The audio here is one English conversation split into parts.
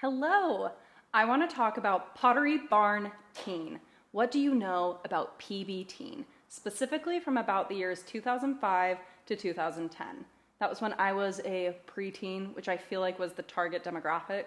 Hello! I want to talk about Pottery Barn Teen. What do you know about PB Teen? Specifically from about the years 2005 to 2010. That was when I was a preteen, which I feel like was the target demographic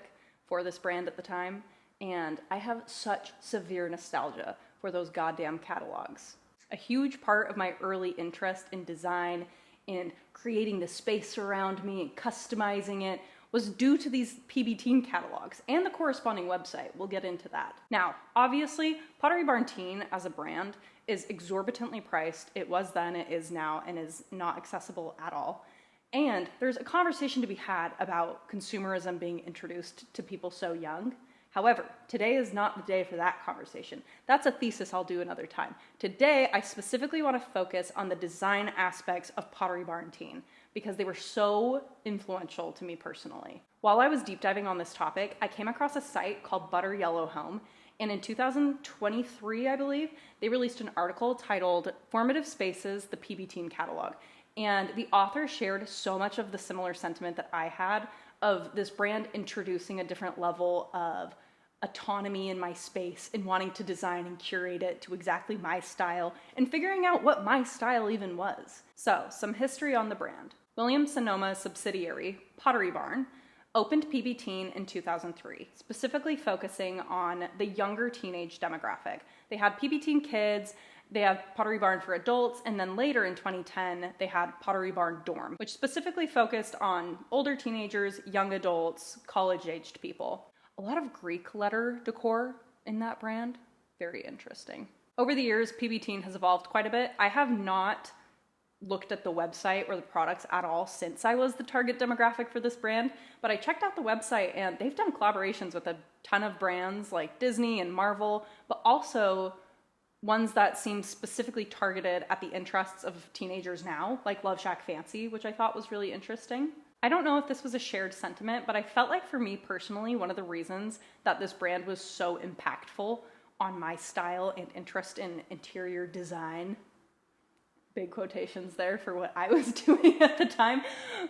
for this brand at the time. And I have such severe nostalgia for those goddamn catalogs. A huge part of my early interest in design and creating the space around me and customizing it was due to these PB Teen catalogs and the corresponding website. We'll get into that. Now, obviously, Pottery Barn Teen as a brand is exorbitantly priced. It was then, it is now, and is not accessible at all. And there's a conversation to be had about consumerism being introduced to people so young. However, today is not the day for that conversation. That's a thesis I'll do another time. Today, I specifically want to focus on the design aspects of Pottery Barn Teen because they were so influential to me personally. While I was deep diving on this topic, I came across a site called Butter Yellow Home, and in 2023, I believe, they released an article titled Formative Spaces, the PB Teen Catalog. And the author shared so much of the similar sentiment that I had of this brand introducing a different level of autonomy in my space and wanting to design and curate it to exactly my style and figuring out what my style even was. So, some history on the brand. Williams-Sonoma subsidiary, Pottery Barn, opened PB Teen in 2003, specifically focusing on the younger teenage demographic. They had PB Teen Kids, they had Pottery Barn for adults, and then later in 2010, they had Pottery Barn Dorm, which specifically focused on older teenagers, young adults, college-aged people. A lot of Greek letter decor in that brand. Very interesting. Over the years, PB Teen has evolved quite a bit. I have not looked at the website or the products at all since I was the target demographic for this brand, but I checked out the website and they've done collaborations with a ton of brands like Disney and Marvel, but also ones that seem specifically targeted at the interests of teenagers now, like Love Shack Fancy, which I thought was really interesting. I don't know if this was a shared sentiment, but I felt like for me personally, one of the reasons that this brand was so impactful on my style and interest in interior design, big quotations there for what I was doing at the time,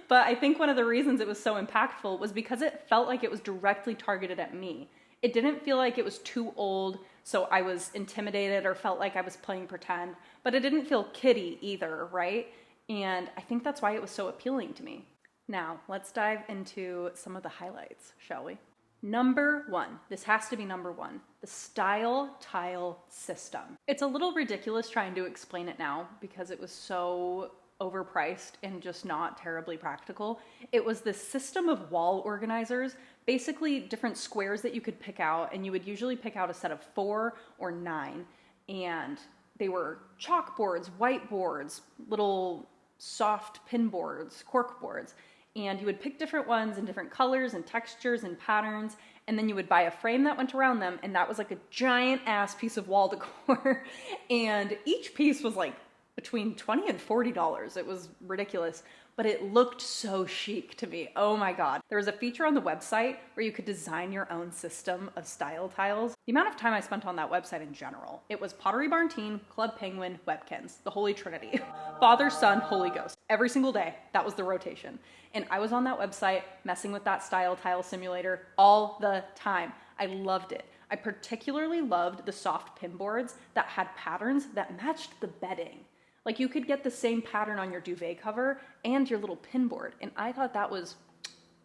but I think one of the reasons it was so impactful was because it felt like it was directly targeted at me. It didn't feel like it was too old, so I was intimidated or felt like I was playing pretend, but it didn't feel kiddie either, right? And I think that's why it was so appealing to me. Now, let's dive into some of the highlights, shall we? Number one, this has to be number one, the style tile system. It's a little ridiculous trying to explain it now because it was so overpriced and just not terribly practical. It was this system of wall organizers, basically different squares that you could pick out, and you would usually pick out a set of 4 or 9, and they were chalkboards, whiteboards, little soft pin boards, cork boards, and you would pick different ones in different colors and textures and patterns, and then you would buy a frame that went around them, and that was like a giant ass piece of wall decor, and each piece was like between $20 and $40. It was ridiculous, but it looked so chic to me. Oh my God. There was a feature on the website where you could design your own system of style tiles. The amount of time I spent on that website in general, it was Pottery Barn Teen, Club Penguin, Webkins, the Holy Trinity. Father, Son, Holy Ghost. Every single day, that was the rotation. And I was on that website messing with that style tile simulator all the time. I loved it. I particularly loved the soft pin boards that had patterns that matched the bedding. Like you could get the same pattern on your duvet cover and your little pin board, and I thought that was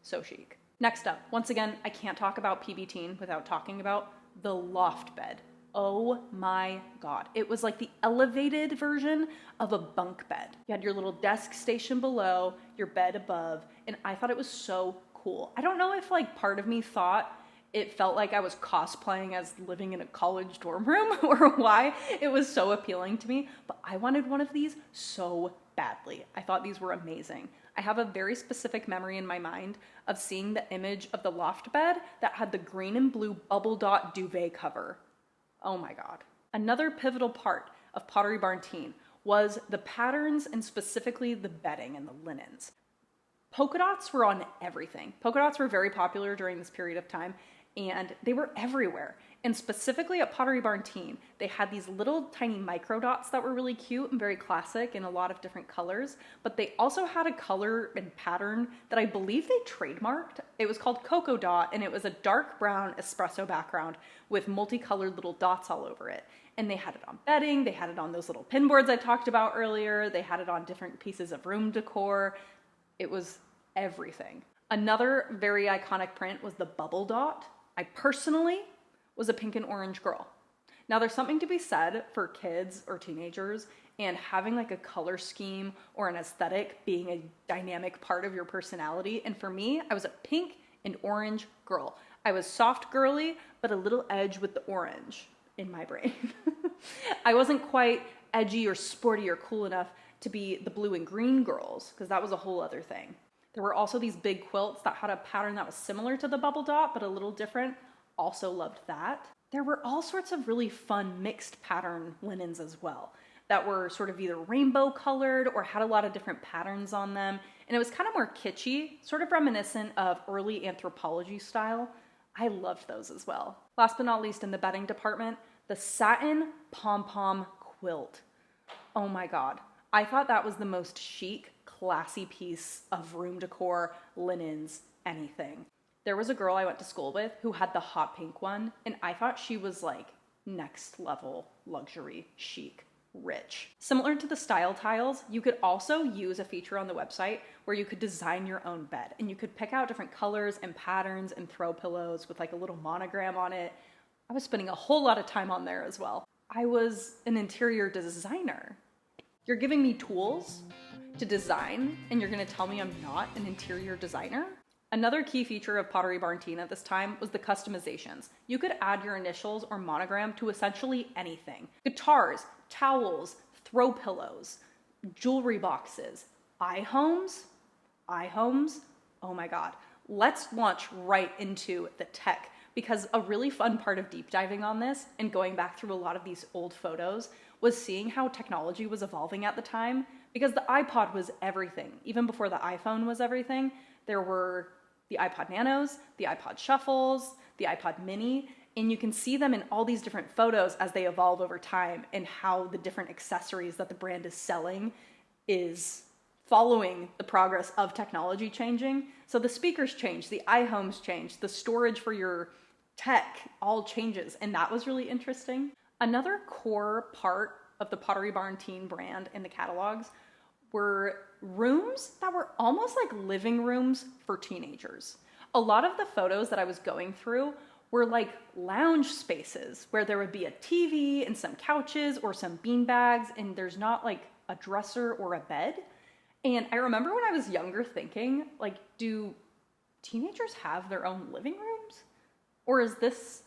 so chic. Next up, once again, I can't talk about PB Teen without talking about the Loft Bed. Oh my God. It was like the elevated version of a bunk bed. You had your little desk station below, your bed above, and I thought it was so cool. I don't know if like part of me thought it felt like I was cosplaying as living in a college dorm room or why it was so appealing to me, but I wanted one of these so badly. I thought these were amazing. I have a very specific memory in my mind of seeing the image of the loft bed that had the green and blue bubble dot duvet cover. Oh my God. Another pivotal part of Pottery Barn Teen was the patterns and specifically the bedding and the linens. Polka dots were on everything. Polka dots were very popular during this period of time, and they were everywhere. And specifically at Pottery Barn Teen, they had these little tiny micro dots that were really cute and very classic in a lot of different colors, but they also had a color and pattern that I believe they trademarked. It was called Cocoa Dot, and it was a dark brown espresso background with multicolored little dots all over it. And they had it on bedding, they had it on those little pin boards I talked about earlier, they had it on different pieces of room decor. It was everything. Another very iconic print was the bubble dot. I personally was a pink and orange girl. Now there's something to be said for kids or teenagers and having like a color scheme or an aesthetic being a dynamic part of your personality. And for me, I was a pink and orange girl. I was soft girly, but a little edge with the orange in my brain. I wasn't quite edgy or sporty or cool enough to be the blue and green girls, because that was a whole other thing. There were also these big quilts that had a pattern that was similar to the bubble dot, but a little different. Also loved that. There were all sorts of really fun mixed pattern linens as well that were sort of either rainbow colored or had a lot of different patterns on them. And it was kind of more kitschy, sort of reminiscent of early Anthropology style. I loved those as well. Last but not least, in the bedding department, the satin pom-pom quilt. Oh my God. I thought that was the most chic, classy piece of room decor, linens, anything. There was a girl I went to school with who had the hot pink one, and I thought she was like next level luxury, chic, rich. Similar to the style tiles, you could also use a feature on the website where you could design your own bed, and you could pick out different colors and patterns and throw pillows with like a little monogram on it. I was spending a whole lot of time on there as well. I was an interior designer. You're giving me tools to design, and you're gonna tell me I'm not an interior designer? Another key feature of Pottery Barn Teen at this time was the customizations. You could add your initials or monogram to essentially anything. Guitars, towels, throw pillows, jewelry boxes, iHomes, oh my God. Let's launch right into the tech, because a really fun part of deep diving on this and going back through a lot of these old photos was seeing how technology was evolving at the time, because the iPod was everything. Even before the iPhone was everything, there were the iPod Nanos, the iPod Shuffles, the iPod Mini, and you can see them in all these different photos as they evolve over time and how the different accessories that the brand is selling is following the progress of technology changing. So the speakers change, the iHomes change, the storage for your tech all changes, and that was really interesting. Another core part of the Pottery Barn Teen brand in the catalogs were rooms that were almost like living rooms for teenagers. A lot of the photos that I was going through were like lounge spaces where there would be a TV and some couches or some bean bags, and there's not like a dresser or a bed. And I remember when I was younger thinking, like, do teenagers have their own living rooms? Or is this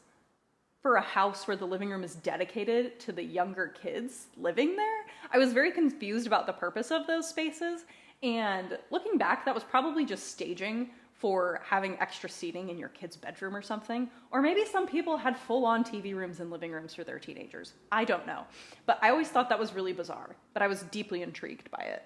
for a house where the living room is dedicated to the younger kids living there? I was very confused about the purpose of those spaces, and looking back, that was probably just staging for having extra seating in your kid's bedroom or something. Or maybe some people had full-on TV rooms and living rooms for their teenagers. I don't know. But I always thought that was really bizarre, but I was deeply intrigued by it.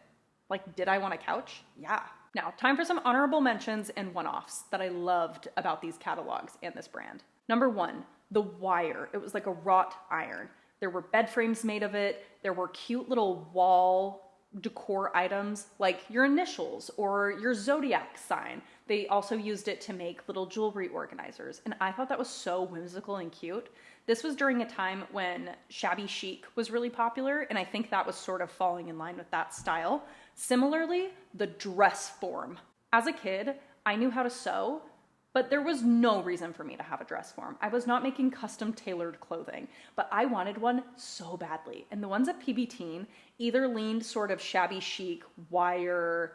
Like, did I want a couch? Yeah. Now, time for some honorable mentions and one-offs that I loved about these catalogs and this brand. Number one, the wire. It was like a wrought iron. There were bed frames made of it. There were cute little wall decor items like your initials or your zodiac sign. They also used it to make little jewelry organizers, and I thought that was so whimsical and cute. This was during a time when shabby chic was really popular, and I think that was sort of falling in line with that style. Similarly, the dress form. As a kid, I knew how to sew, but there was no reason for me to have a dress form. I was not making custom tailored clothing, but I wanted one so badly. And the ones at PB Teen either leaned sort of shabby chic, wire,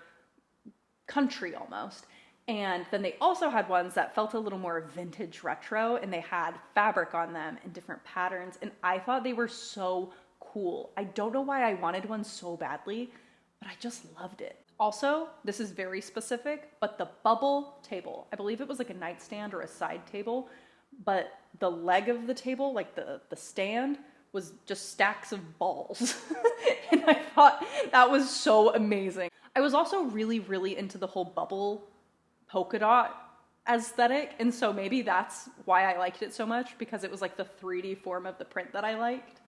country almost. And then they also had ones that felt a little more vintage retro, and they had fabric on them in different patterns. And I thought they were so cool. I don't know why I wanted one so badly, but I just loved it. Also, this is very specific, but the bubble table, I believe it was like a nightstand or a side table, but the leg of the table, like the stand, was just stacks of balls. And I thought that was so amazing. I was also really, really into the whole bubble polka dot aesthetic, and so maybe that's why I liked it so much, because it was like the 3D form of the print that I liked.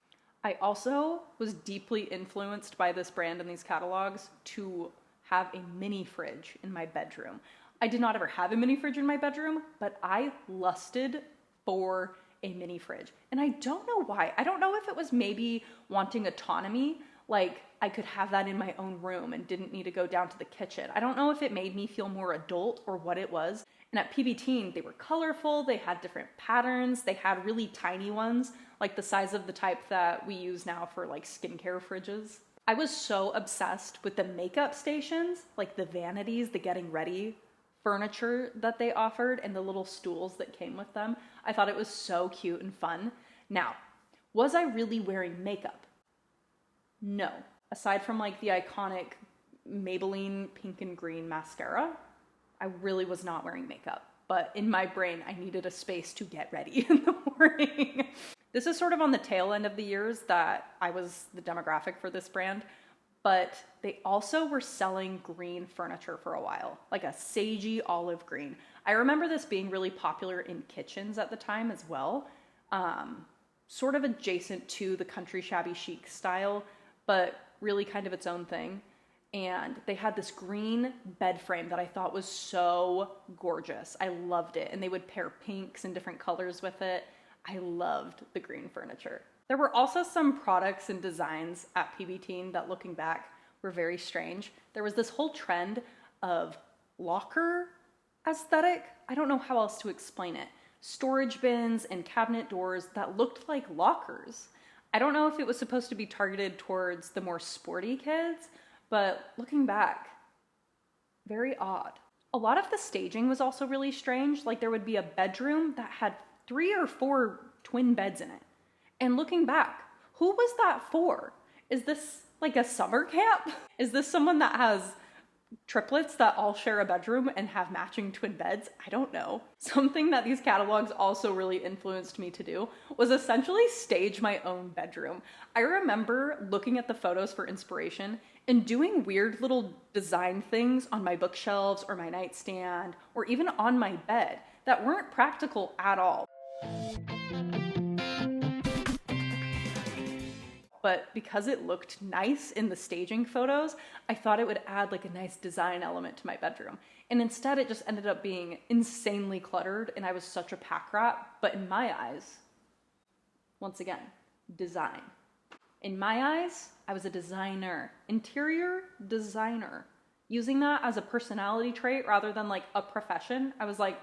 I also was deeply influenced by this brand and these catalogs to have a mini fridge in my bedroom. I did not ever have a mini fridge in my bedroom, but I lusted for a mini fridge. And I don't know why. I don't know if it was maybe wanting autonomy, like I could have that in my own room and didn't need to go down to the kitchen. I don't know if it made me feel more adult or what it was. And at PB Teen, they were colorful, they had different patterns, they had really tiny ones, like the size of the type that we use now for like skincare fridges. I was so obsessed with the makeup stations, like the vanities, the getting ready furniture that they offered, and the little stools that came with them. I thought it was so cute and fun. Now, was I really wearing makeup? No. Aside from like the iconic Maybelline pink and green mascara, I really was not wearing makeup. But in my brain, I needed a space to get ready in the morning. This is sort of on the tail end of the years that I was the demographic for this brand, but they also were selling green furniture for a while, like a sagey olive green. I remember this being really popular in kitchens at the time as well, sort of adjacent to the country shabby chic style, but really kind of its own thing. And they had this green bed frame that I thought was so gorgeous. I loved it. And they would pair pinks and different colors with it. I loved the green furniture. There were also some products and designs at PB Teen that, looking back, were very strange. There was this whole trend of locker aesthetic. I don't know how else to explain it. Storage bins and cabinet doors that looked like lockers. I don't know if it was supposed to be targeted towards the more sporty kids, but looking back, very odd. A lot of the staging was also really strange. Like there would be a bedroom that had 3 or 4 twin beds in it. And looking back, who was that for? Is this like a summer camp? Is this someone that has triplets that all share a bedroom and have matching twin beds? I don't know. Something that these catalogs also really influenced me to do was essentially stage my own bedroom. I remember looking at the photos for inspiration and doing weird little design things on my bookshelves or my nightstand or even on my bed that weren't practical at all. But because it looked nice in the staging photos, I thought it would add like a nice design element to my bedroom. And instead it just ended up being insanely cluttered, and I was such a pack rat. But in my eyes, once again, design. In my eyes, I was a designer, interior designer. Using that as a personality trait rather than like a profession, I was like,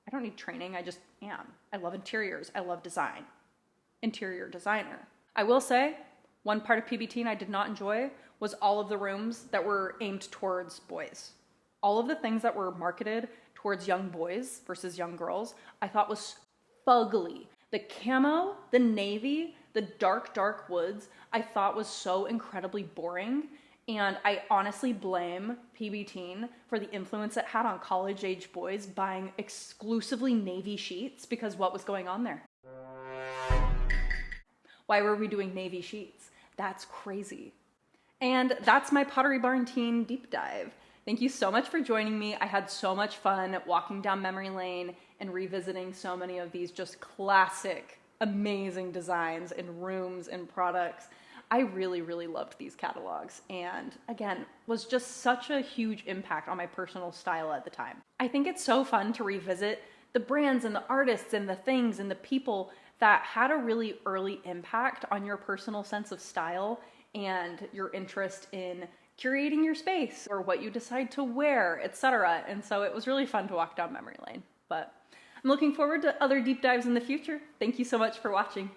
I don't need training, I just am. I love interiors, I love design. Interior designer. I will say, one part of PB Teen I did not enjoy was all of the rooms that were aimed towards boys. All of the things that were marketed towards young boys versus young girls, I thought was fugly. The camo, the navy, the dark woods, I thought was so incredibly boring. And I honestly blame PB Teen for the influence it had on college-age boys buying exclusively navy sheets, because what was going on there? Why were we doing navy sheets? That's crazy. And that's my Pottery Barn Teen deep dive. Thank you so much for joining me. I had so much fun walking down memory lane and revisiting so many of these just classic, amazing designs and rooms and products. I really, really loved these catalogs, and again, was just such a huge impact on my personal style at the time. I think it's so fun to revisit the brands and the artists and the things and the people that had a really early impact on your personal sense of style and your interest in curating your space or what you decide to wear, etc. And so it was really fun to walk down memory lane. But I'm looking forward to other deep dives in the future. Thank you so much for watching.